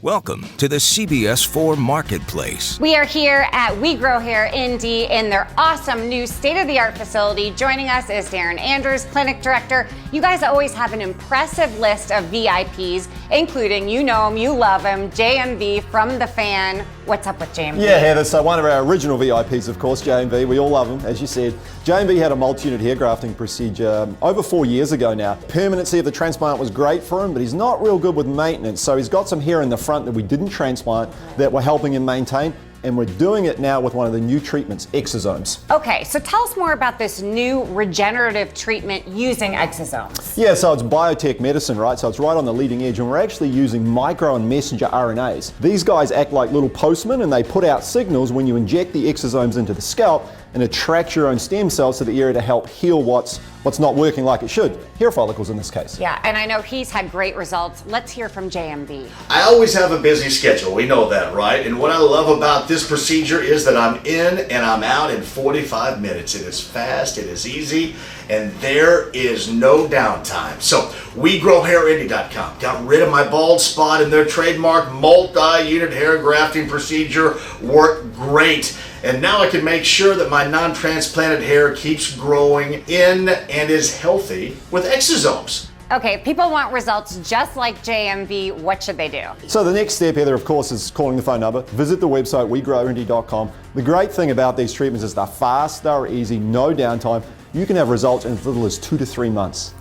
Welcome to the CBS4 Marketplace. We are here at We Grow Hair INDY in their awesome new state-of-the-art facility. Joining us is Darren Andrews, Clinic Director. You guys always have an impressive list of VIPs, including, you know him, you love him, JMV from The Fan. What's up with JMV? Yeah, Heather, so one of our original VIPs, of course, JMV. We all love him, as you said. JMV had a multi-unit hair grafting procedure over 4 years ago now. Permanency of the transplant was great for him, but he's not real good with maintenance. So he's got some hair in the front that we didn't transplant that we're helping him maintain. And we're doing it now with one of the new treatments, exosomes. Okay, so tell us more about this new regenerative treatment using exosomes. Yeah, so it's biotech medicine, right? So it's right on the leading edge, and we're actually using micro and messenger RNAs. These guys act like little postmen, and they put out signals when you inject the exosomes into the scalp and attract your own stem cells to the area to help heal what's not working like it should. Hair follicles in this case. Yeah, and I know he's had great results. Let's hear from JMV. I always have a busy schedule, we know that, right? And what I love about this procedure is that I'm in and I'm out in 45 minutes. It is fast, it is easy, and there is no downtime. So, WeGrowHairIndy.com got rid of my bald spot, and their trademark multi-unit hair grafting procedure worked great. And now I can make sure that my non-transplanted hair keeps growing in and is healthy with exosomes. Okay, if people want results just like JMV, what should they do? So the next step, Heather, of course, is calling the phone number. Visit the website, WeGrowIndy.com. The great thing about these treatments is they're fast, they're easy, no downtime. You can have results in as little as 2 to 3 months.